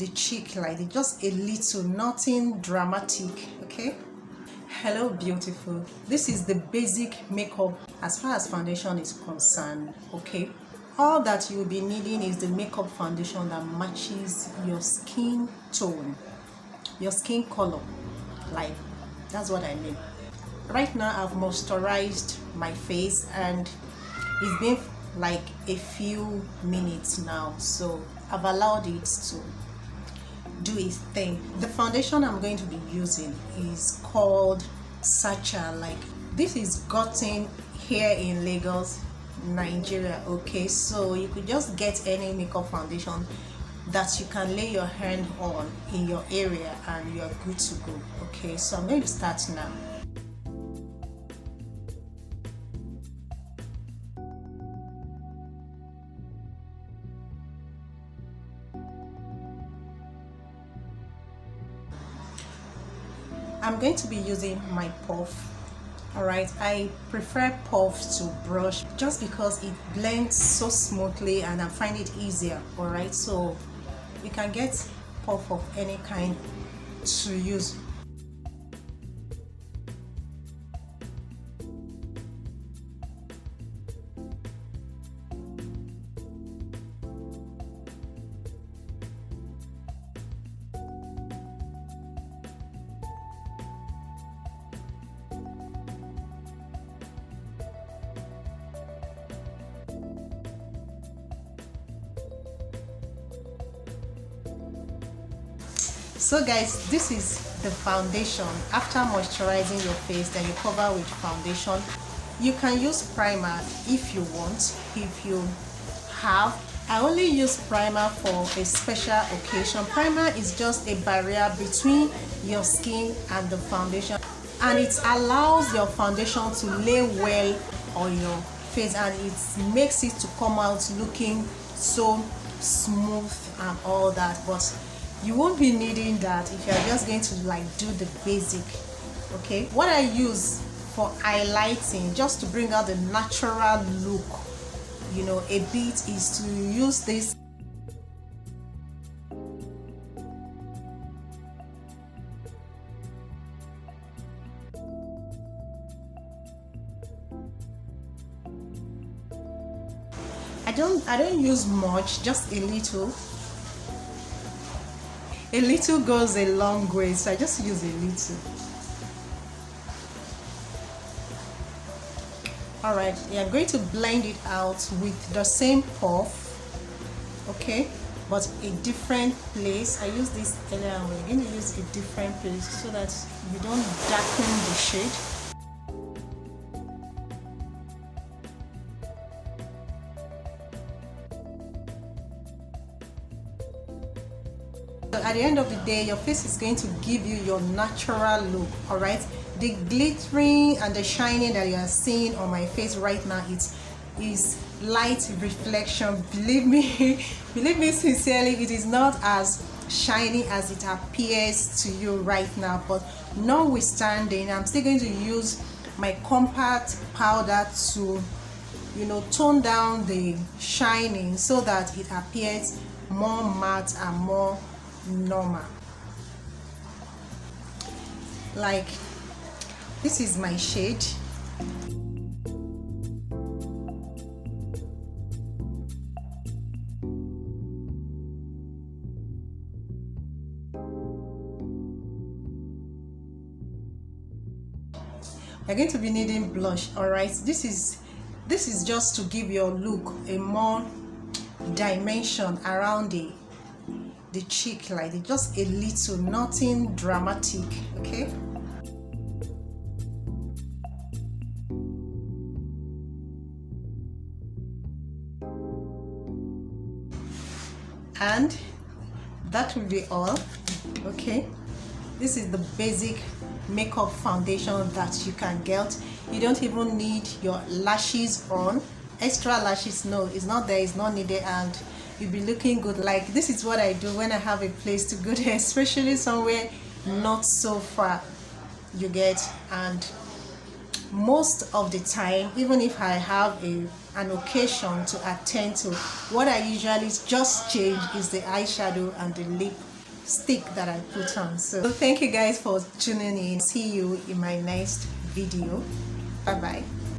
the cheek, like just a little, nothing dramatic. Okay, hello beautiful, this is the basic makeup as far as foundation is concerned. Okay, all that you'll be needing is the makeup foundation that matches your skin tone, your skin color. Like, that's what I mean. Right now I've moisturized my face and it's been like a few minutes now, so I've allowed it to do its thing. The foundation I'm going to be using is called Sasha. Like, this is gotten here in Lagos, Nigeria. Okay, so you could just get any makeup foundation that you can lay your hand on in your area and you're good to go. Okay, so I'm going to start now. I'm going to be using my puff. Alright, I prefer puff to brush just because it blends so smoothly and I find it easier. Alright, so you can get puff of any kind to use. So guys, this is the foundation. After moisturizing your face, then you cover with foundation. You can use primer if you want, if you have. I only use primer for a special occasion. Primer is just a barrier between your skin and the foundation, and it allows your foundation to lay well on your face and it makes it to come out looking so smooth and all that. But you won't be needing that if you're just going to like do the basic. Okay, what I use for highlighting, just to bring out the natural look, you know, a bit, is to use this I don't use much, just a little. A little goes a long way, so I just use a little. Alright, yeah, I'm going to blend it out with the same puff, okay, but a different place. I use this earlier and we're going to use a different place so that you don't darken the shade. So at the end of the day, your face is going to give you your natural look. All right, the glittering and the shining that you are seeing on my face right now, it is light reflection. Believe me believe me sincerely, it is not as shiny as it appears to you right now. But notwithstanding, I'm still going to use my compact powder to, you know, tone down the shining so that it appears more matte and more normal. Like, this is my shade. You're going to be needing blush. All right, this is just to give your look a more dimension around the cheek, like just a little, nothing dramatic. Okay, and that will be all. Okay, this is the basic makeup foundation that you can get. You don't even need your lashes on, extra lashes. No, it's not there, it's not needed, and you'll be looking good. Like, this is what I do when I have a place to go there, especially somewhere not so far, you get, and most of the time, even if I have an occasion to attend to, what I usually just change is the eyeshadow and the lipstick that I put on. So thank you guys for tuning in. See you in my next video. Bye bye.